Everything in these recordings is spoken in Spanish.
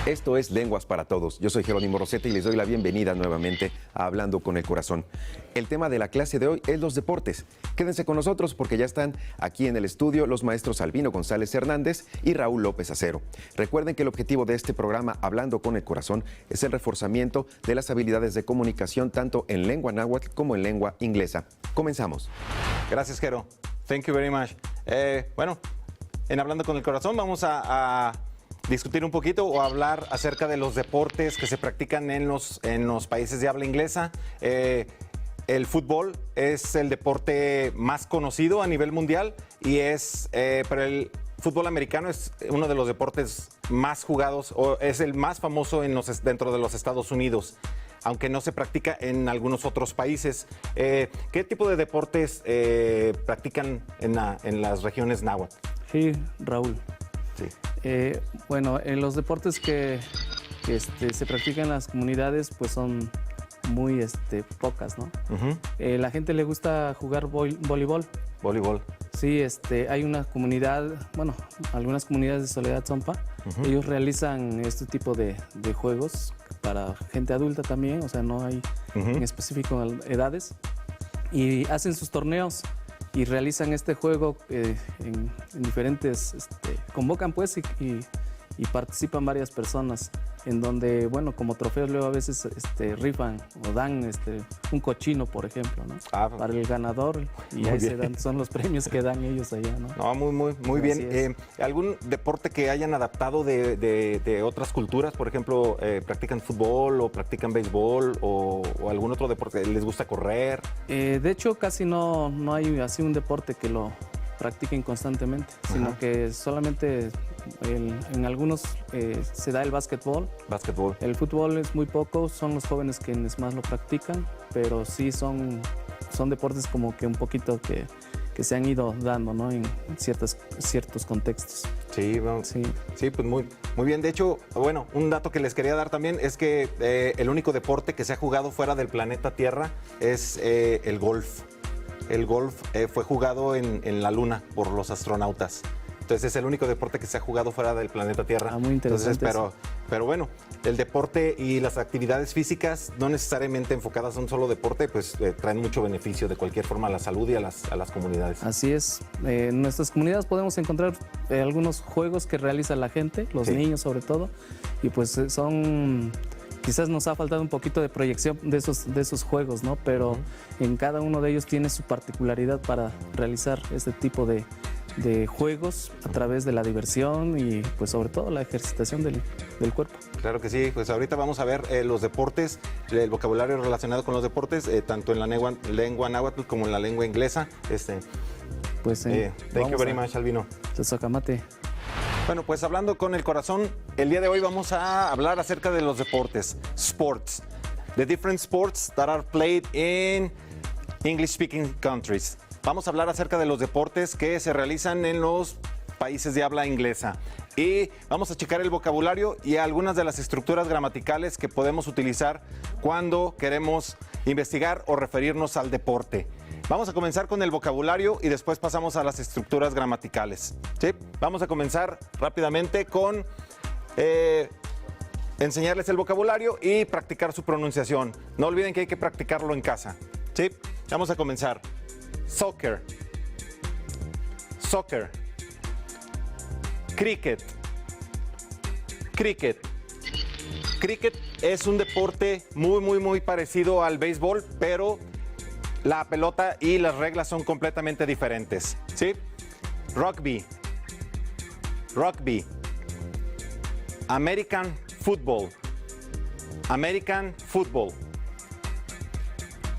Esto es Lenguas para Todos. Yo soy Jerónimo Rosete y les doy la bienvenida nuevamente a Hablando con el Corazón. El tema de la clase de hoy es los deportes. Quédense con nosotros porque ya están aquí en el estudio los maestros Albino González Hernández y Raúl López Acero. Recuerden que el objetivo de este programa Hablando con el Corazón es el reforzamiento de las habilidades de comunicación tanto en lengua náhuatl como en lengua inglesa. Comenzamos. Gracias, Jero. Thank you very much. Bueno, en Hablando con el Corazón vamos a discutir un poquito o hablar acerca de los deportes que se practican en los países de habla inglesa. El fútbol es el deporte más conocido a nivel mundial y pero el fútbol americano es uno de los deportes más jugados o es el más famoso dentro de los Estados Unidos, aunque no se practica en algunos otros países. ¿Qué tipo de deportes practican en las regiones náhuatl? Sí, Raúl. Sí. Bueno, en los deportes que se practican en las comunidades, pues son muy pocas, ¿no? La gente le gusta jugar voleibol. Voleibol. Sí, hay una comunidad, bueno, algunas comunidades de Soledad Zompa, ellos realizan este tipo de juegos para gente adulta también, o sea, no hay en específico edades, y hacen sus torneos y realizan este juego en diferentes, convocan pues y participan varias personas, en donde, bueno, como trofeos luego a veces rifan o dan un cochino, por ejemplo, ¿no? Para el ganador, y ahí son los premios que dan ellos allá, ¿no? No, muy bien. ¿Algún deporte que hayan adaptado de otras culturas? Por ejemplo, ¿practican fútbol o practican béisbol o algún otro deporte? ¿Les gusta correr? De hecho, casi no hay así un deporte que lo practiquen constantemente, sino que solamente en algunos se da el básquetbol. El fútbol es muy poco, son los jóvenes quienes más lo practican, pero sí son deportes como que un poquito que se han ido dando, ¿no? En ciertos contextos. Sí, vamos. Sí, pues muy bien. De hecho, bueno, un dato que les quería dar también es que el único deporte que se ha jugado fuera del planeta Tierra es el golf. El golf fue jugado en la Luna por los astronautas. Entonces es el único deporte que se ha jugado fuera del planeta Tierra. Muy interesante. Entonces, pero bueno, el deporte y las actividades físicas, no necesariamente enfocadas a un solo deporte, pues traen mucho beneficio de cualquier forma a la salud y a las comunidades. Así es. En nuestras comunidades podemos encontrar algunos juegos que realiza la gente, los niños sobre todo, y pues quizás nos ha faltado un poquito de proyección de esos juegos, ¿no? Pero en cada uno de ellos tiene su particularidad para realizar este tipo de juegos a través de la diversión y pues sobre todo la ejercitación del cuerpo. Claro que sí, pues ahorita vamos a ver los deportes, el vocabulario relacionado con los deportes, tanto en la lengua náhuatl como en la lengua inglesa. Thank you very much, Albino. Tzotzocamate. Bueno, pues hablando con el corazón, el día de hoy vamos a hablar acerca de los deportes, sports, the different sports that are played in English-speaking countries. Vamos a hablar acerca de los deportes que se realizan en los países de habla inglesa y vamos a checar el vocabulario y algunas de las estructuras gramaticales que podemos utilizar cuando queremos investigar o referirnos al deporte. Vamos a comenzar con el vocabulario y después pasamos a las estructuras gramaticales. ¿Sí? Vamos a comenzar rápidamente con enseñarles el vocabulario y practicar su pronunciación. No olviden que hay que practicarlo en casa. ¿Sí? Vamos a comenzar. Soccer. Soccer. Cricket. Cricket. Cricket es un deporte muy parecido al béisbol, pero la pelota y las reglas son completamente diferentes. ¿Sí? Rugby. Rugby. American football. American football.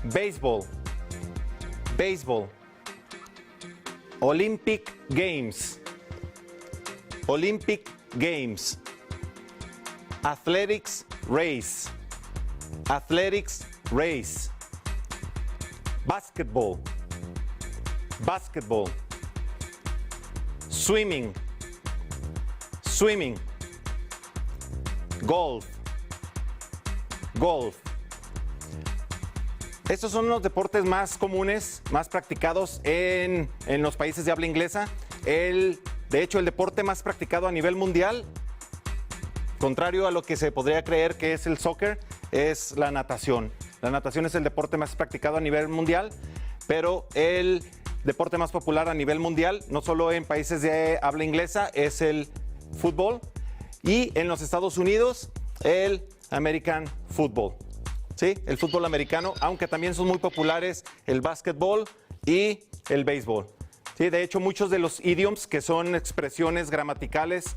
Baseball. Baseball. Olympic Games. Olympic Games. Athletics race. Athletics race. Basketball. Basketball. Swimming. Swimming. Golf. Golf. Estos son los deportes más comunes, más practicados en los países de habla inglesa. De hecho, el deporte más practicado a nivel mundial Contrario a lo que se podría creer que es el soccer, es la natación. La natación es el deporte más practicado a nivel mundial, pero el deporte más popular a nivel mundial, no solo en países de habla inglesa, es el fútbol, y en los Estados Unidos, el American Football. ¿Sí? El fútbol americano, aunque también son muy populares el básquetbol y el béisbol. ¿Sí? De hecho, muchos de los idioms, que son expresiones gramaticales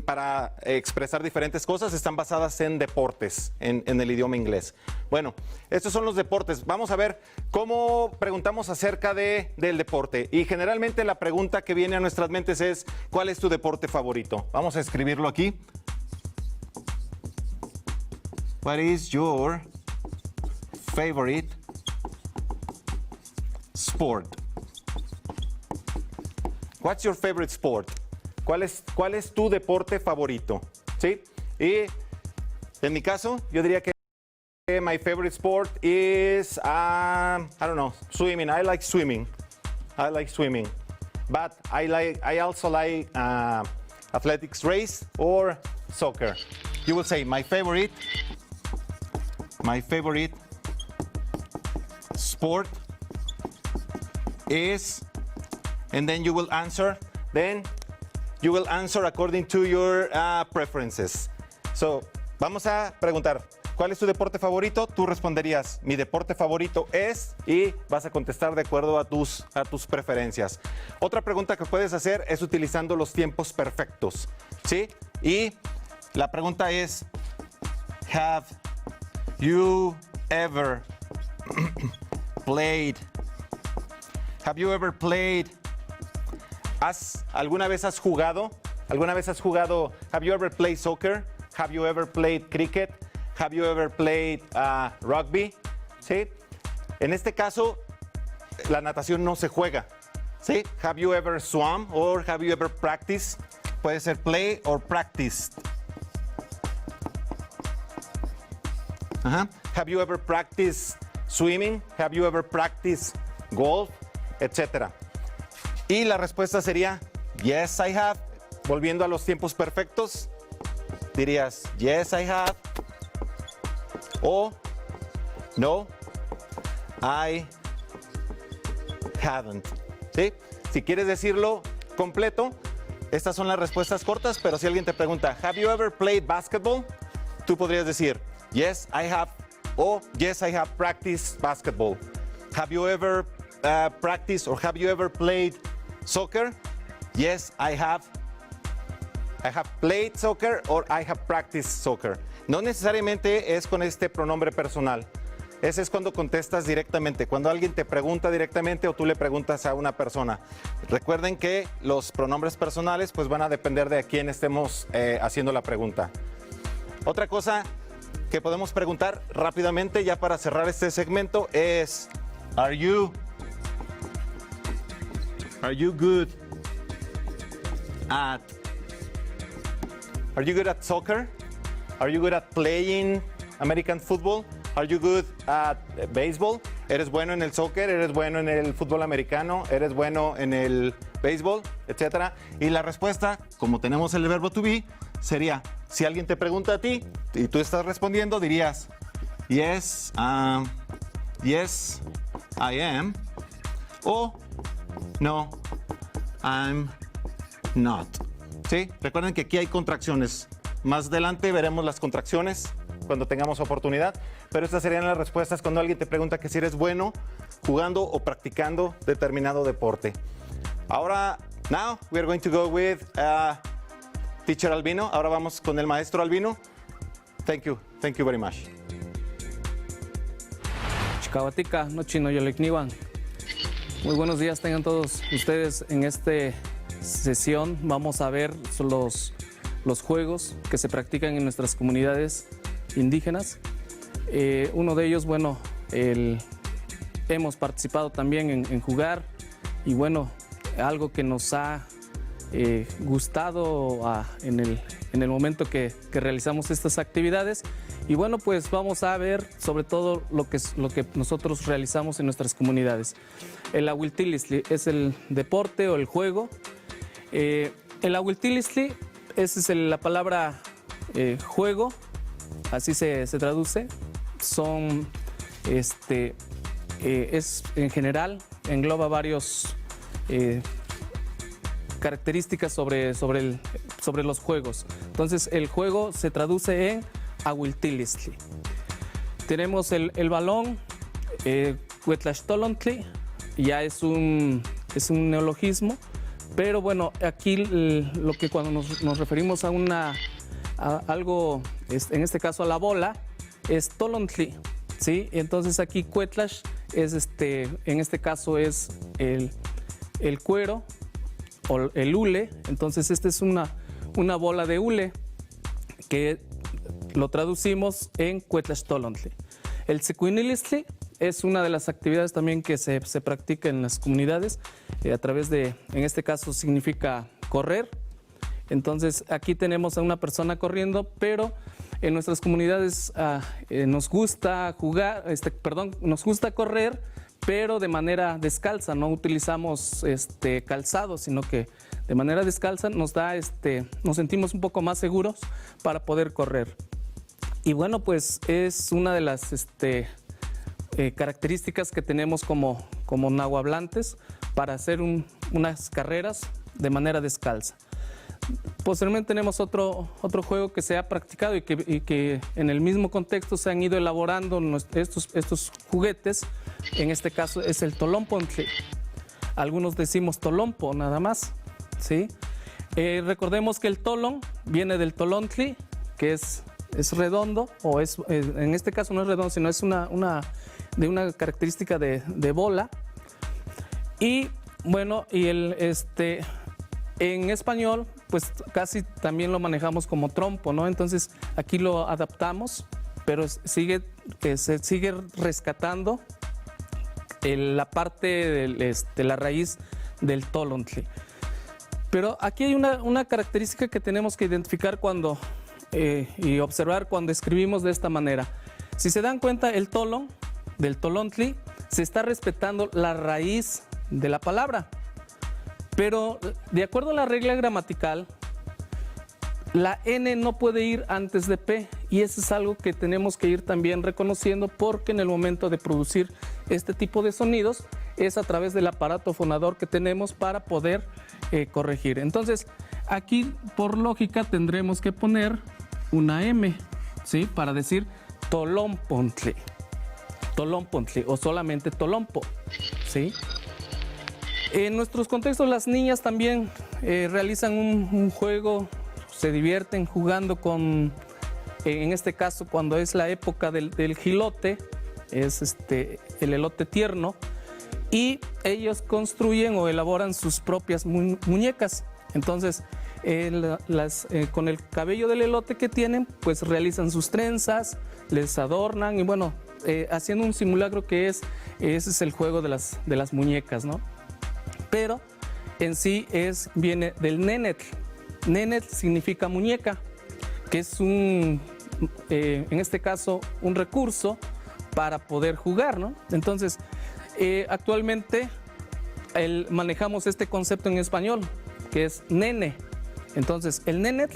para expresar diferentes cosas, están basadas en deportes, en el idioma inglés. Bueno, estos son los deportes. Vamos a ver cómo preguntamos acerca del deporte. Y generalmente la pregunta que viene a nuestras mentes es, ¿cuál es tu deporte favorito? Vamos a escribirlo aquí. What is your favorite sport? What's your favorite sport? ¿Cuál es tu deporte favorito? ¿Sí? Y en mi caso, yo diría que my favorite sport is, I don't know, swimming. I like swimming. I like swimming. But I also like athletics race or soccer. You will say my favorite sport is, and then you will answer. Then you will answer according to your preferences. So, vamos a preguntar, ¿cuál es tu deporte favorito? Tú responderías, mi deporte favorito es, y vas a contestar de acuerdo a tus preferencias. Otra pregunta que puedes hacer es utilizando los tiempos perfectos, ¿sí? Y la pregunta es, have you ever played? ¿Alguna vez has jugado? Have you ever played soccer? Have you ever played cricket? Have you ever played rugby? ¿Sí? En este caso, la natación no se juega. ¿Sí? Have you ever swum or have you ever practiced? Puede ser play or practiced. Have you ever practiced swimming? Have you ever practiced golf? Etcétera. Y la respuesta sería, yes, I have. Volviendo a los tiempos perfectos, dirías, yes, I have. O, no, I haven't. ¿Sí? Si quieres decirlo completo, estas son las respuestas cortas, pero si alguien te pregunta, have you ever played basketball? Tú podrías decir, yes, I have. O, yes, I have practiced basketball. Have you ever practiced or have you ever played soccer? Yes, I have. I have played soccer or I have practiced soccer. No necesariamente es con este pronombre personal. Ese es cuando contestas directamente, cuando alguien te pregunta directamente o tú le preguntas a una persona. Recuerden que los pronombres personales pues van a depender de a quién estemos haciendo la pregunta. Otra cosa que podemos preguntar rápidamente ya para cerrar este segmento es, Are you good at soccer? Are you good at playing American football? Are you good at baseball? ¿Eres bueno en el soccer? ¿Eres bueno en el fútbol americano? ¿Eres bueno en el béisbol? Etcétera. Y la respuesta, como tenemos el verbo to be, sería, si alguien te pregunta a ti y tú estás respondiendo, dirías, yes, yes, I am. O, no, I'm not. ¿Sí? Recuerden que aquí hay contracciones. Más adelante veremos las contracciones cuando tengamos oportunidad, pero estas serían las respuestas cuando alguien te pregunta que si eres bueno jugando o practicando determinado deporte. Ahora, now we are going to go with Teacher Albino. Ahora vamos con el maestro Albino. Thank you very much. Chikawatika, no chino yolikniwan. Muy buenos días tengan todos ustedes. En esta sesión vamos a ver los juegos que se practican en nuestras comunidades indígenas. Uno de ellos, bueno, hemos participado también en jugar y bueno, algo que nos ha gustado en el momento que realizamos estas actividades. Y bueno, pues vamos a ver sobre todo lo que nosotros realizamos en nuestras comunidades. El ahuiltilisli es el deporte o el juego. El ahuiltilisli, esa es la palabra juego, así se traduce, son, es en general, engloba varios características sobre los juegos. Entonces el juego se traduce en Ahuiltilistli. Tenemos el balón, Cuetlaxtolontli, ya es un neologismo, pero bueno, aquí lo que cuando nos referimos a algo, en este caso a la bola, es Tolontli, ¿sí? Entonces aquí Cuetlax es en este caso es el cuero o el hule. Entonces esta es una bola de hule que lo traducimos en Cuetlaxtolontli. El Tzicuinilistli es una de las actividades también que se practica en las comunidades a través de, en este caso significa correr. Entonces aquí tenemos a una persona corriendo, pero en nuestras comunidades nos gusta jugar, nos gusta correr, pero de manera descalza. No utilizamos calzado, sino que de manera descalza nos sentimos un poco más seguros para poder correr. Y bueno, pues es una de las características que tenemos como nahuablantes para hacer unas carreras de manera descalza. Posteriormente tenemos otro juego que se ha practicado y que en el mismo contexto se han ido elaborando estos juguetes. En este caso es el Tolompontli. Algunos decimos tolompo nada más, ¿sí? Recordemos que el tolón viene del tolontli, que es redondo, o en este caso no es redondo, sino es una característica de bola. Y bueno, y en español, pues casi también lo manejamos como trompo, ¿no? Entonces aquí lo adaptamos, pero se sigue rescatando la parte de la raíz del tolontli. Pero aquí hay una característica que tenemos que identificar y observar cuando escribimos de esta manera. Si se dan cuenta, el tolón del tolontli se está respetando la raíz de la palabra. Pero de acuerdo a la regla gramatical, la N no puede ir antes de P, y eso es algo que tenemos que ir también reconociendo, porque en el momento de producir este tipo de sonidos es a través del aparato fonador que tenemos para poder corregir. Entonces aquí por lógica tendremos que poner una M, ¿sí? Para decir Tolompontli, o solamente Tolompo, ¿sí? En nuestros contextos las niñas también realizan un juego, se divierten jugando en este caso cuando es la época del jilote, es el elote tierno, y ellos construyen o elaboran sus propias muñecas. Entonces con el cabello del elote que tienen, pues realizan sus trenzas, les adornan y bueno, haciendo un simulacro que ese es el juego de las muñecas, ¿no? Pero en sí viene del nenetl. Nenetl significa muñeca, que es en este caso un recurso para poder jugar, ¿no? Entonces, actualmente manejamos este concepto en español, que es nene. Entonces, el nenetl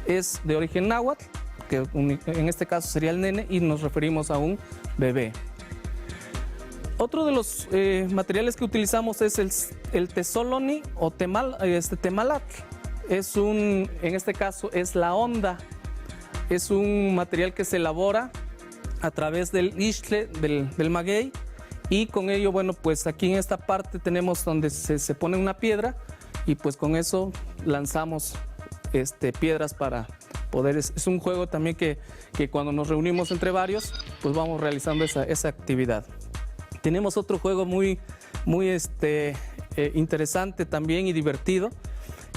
es de origen náhuatl, que en este caso sería el nene, y nos referimos a un bebé. Otro de los materiales que utilizamos es el tezoloni o temalatl. En este caso es la onda. Es un material que se elabora a través del ixtle, del maguey, y con ello, bueno, pues aquí en esta parte tenemos donde se pone una piedra y pues con eso lanzamos piedras para poder. Es un juego también que cuando nos reunimos entre varios, pues vamos realizando esa actividad. Tenemos otro juego muy interesante también y divertido.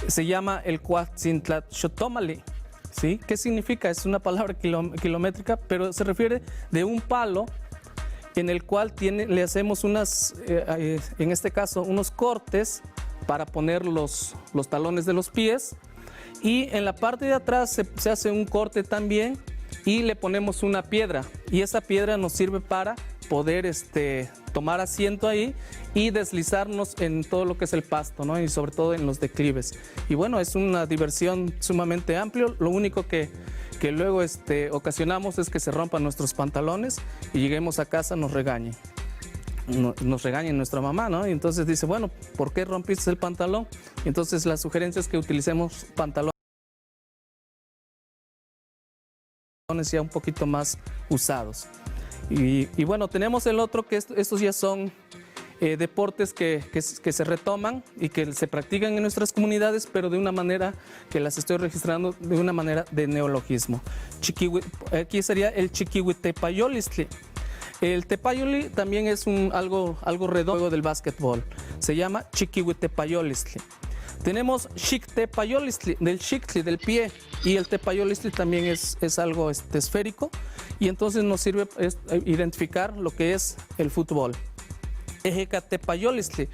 Se llama el Cuatzintlaxotomali, ¿sí? ¿Qué significa? Es una palabra kilométrica, pero se refiere de un palo en el cual le hacemos en este caso, unos cortes para poner los talones de los pies, y en la parte de atrás se hace un corte también y le ponemos una piedra, y esa piedra nos sirve para poder tomar asiento ahí y deslizarnos en todo lo que es el pasto, ¿no? Y sobre todo en los declives. Y bueno, es una diversión sumamente amplia. Lo único que luego ocasionamos es que se rompan nuestros pantalones y lleguemos a casa, nos regañen. Nos regaña nuestra mamá, ¿no? Y entonces dice, bueno, ¿por qué rompiste el pantalón? Entonces la sugerencia es que utilicemos pantalones ya un poquito más usados. Y bueno, tenemos el otro que estos ya son deportes que se retoman y que se practican en nuestras comunidades, pero de una manera que las estoy registrando de una manera de neologismo. Aquí sería el chiquihuitepayolistli. El tepayoli también es algo redondo del básquetbol. Se llama chiquihuitepayolistli. Tenemos xiktepayolistli, del xiktli, del pie, y el tepayolistli también es algo esférico, y entonces nos sirve identificar lo que es el fútbol. Ejecatepayolistli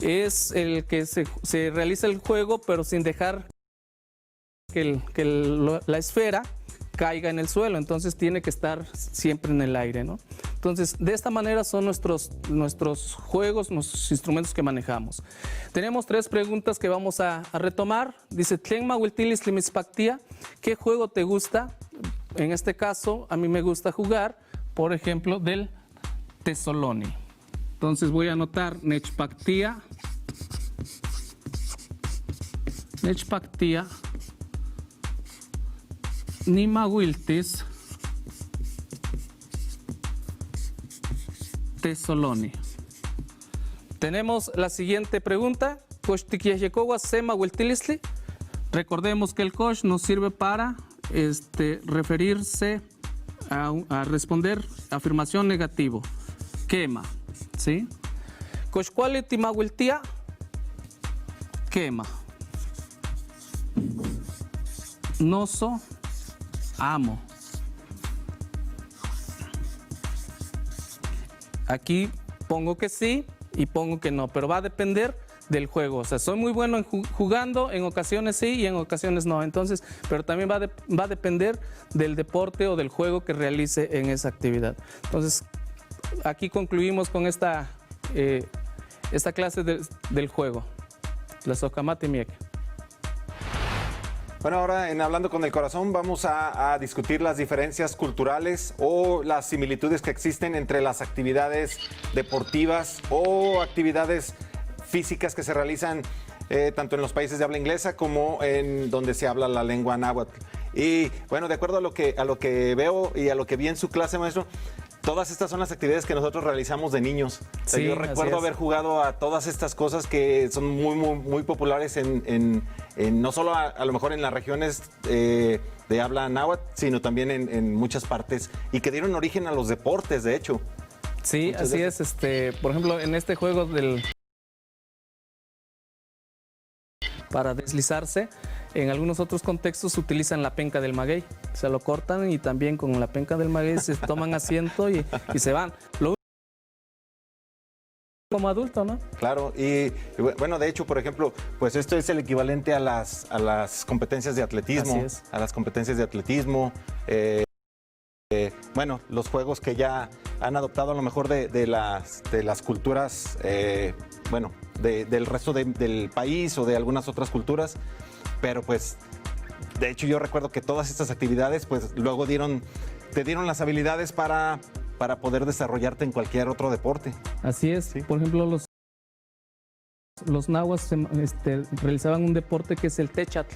es el que se realiza el juego, pero sin dejar que la esfera caiga en el suelo, entonces tiene que estar siempre en el aire, ¿no? Entonces, de esta manera son nuestros juegos, nuestros instrumentos que manejamos. Tenemos 3 preguntas que vamos a retomar. Dice, ¿qué juego te gusta? En este caso, a mí me gusta jugar, por ejemplo, del Tesoloni. Entonces voy a anotar Nechpactia, Nimahuiltis, Tesoloni. Tenemos la siguiente pregunta. Recordemos que el kosh nos sirve para referirse a responder afirmación negativo. Quema, ¿sí? Koshkuali timahuiltia, quema. Noso, amo. Aquí pongo que sí y pongo que no, pero va a depender del juego. O sea, soy muy bueno jugando, en ocasiones sí y en ocasiones no. Entonces, pero también va a depender del deporte o del juego que realice en esa actividad. Entonces, aquí concluimos con esta clase del juego. La Socamate Miek. Bueno, ahora en Hablando con el Corazón vamos a discutir las diferencias culturales o las similitudes que existen entre las actividades deportivas o actividades físicas que se realizan tanto en los países de habla inglesa como en donde se habla la lengua náhuatl. Y bueno, de acuerdo a lo que veo y a lo que vi en su clase, maestro, todas estas son las actividades que nosotros realizamos de niños. O sea, Sí, yo recuerdo haber jugado a todas estas cosas que son muy populares no solo a lo mejor en las regiones de habla náhuatl, sino también en muchas partes y que dieron origen a los deportes, de hecho. Sí, así es. Por ejemplo, en este juego para deslizarse, en algunos otros contextos utilizan la penca del maguey. Se lo cortan y también con la penca del maguey se toman asiento y se van. Lo como adulto, ¿no? Claro, y bueno, de hecho, por ejemplo, pues esto es el equivalente a las competencias de atletismo. Así es. A las competencias de atletismo. Bueno, los juegos que ya han adoptado a lo mejor de las culturas, bueno, del resto del país o de algunas otras culturas, pero pues de hecho yo recuerdo que todas estas actividades pues luego te dieron las habilidades para poder desarrollarte en cualquier otro deporte. Así es. Sí. Por ejemplo, los nahuas realizaban un deporte que es el techatl.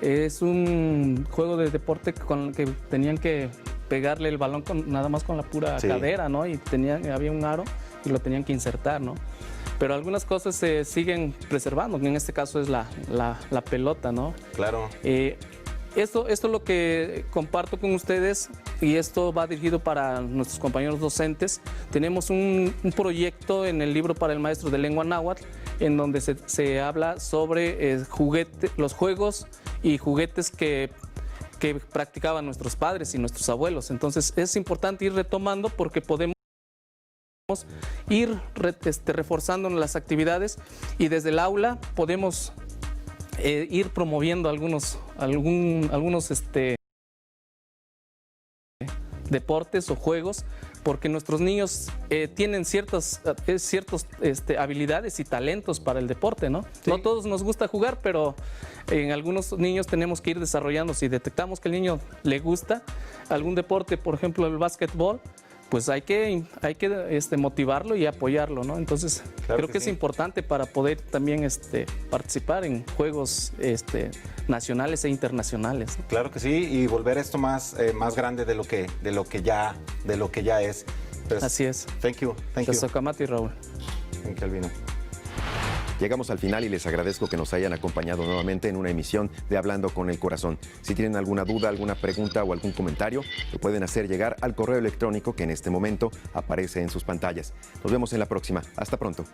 Es un juego de deporte con el que tenían que pegarle el balón nada más con la pura cadera, ¿no? Y había un aro y lo tenían que insertar, ¿no? Pero algunas cosas se siguen preservando, que en este caso es la pelota, ¿no? Claro. Esto es lo que comparto con ustedes y esto va dirigido para nuestros compañeros docentes. Tenemos un proyecto en el libro para el maestro de lengua náhuatl en donde se habla sobre los juegos y juguetes que practicaban nuestros padres y nuestros abuelos. Entonces es importante ir retomando porque podemos ir reforzando las actividades y desde el aula podemos ir promoviendo algunos deportes o juegos, porque nuestros niños tienen ciertas habilidades y talentos para el deporte, ¿no? Sí. No todos nos gusta jugar, pero en algunos niños tenemos que ir desarrollando. Si detectamos que al niño le gusta algún deporte, por ejemplo el básquetbol, pues hay que motivarlo y apoyarlo, ¿no? Entonces, Claro creo que que es sí. importante para poder también participar en juegos nacionales e internacionales, ¿no? Claro que sí, y volver esto más grande de lo que ya es. Pues, Así es. Thank you. Socamati, Raúl. Thank you, Albino. Llegamos al final y les agradezco que nos hayan acompañado nuevamente en una emisión de Hablando con el Corazón. Si tienen alguna duda, alguna pregunta o algún comentario, lo pueden hacer llegar al correo electrónico que en este momento aparece en sus pantallas. Nos vemos en la próxima. Hasta pronto.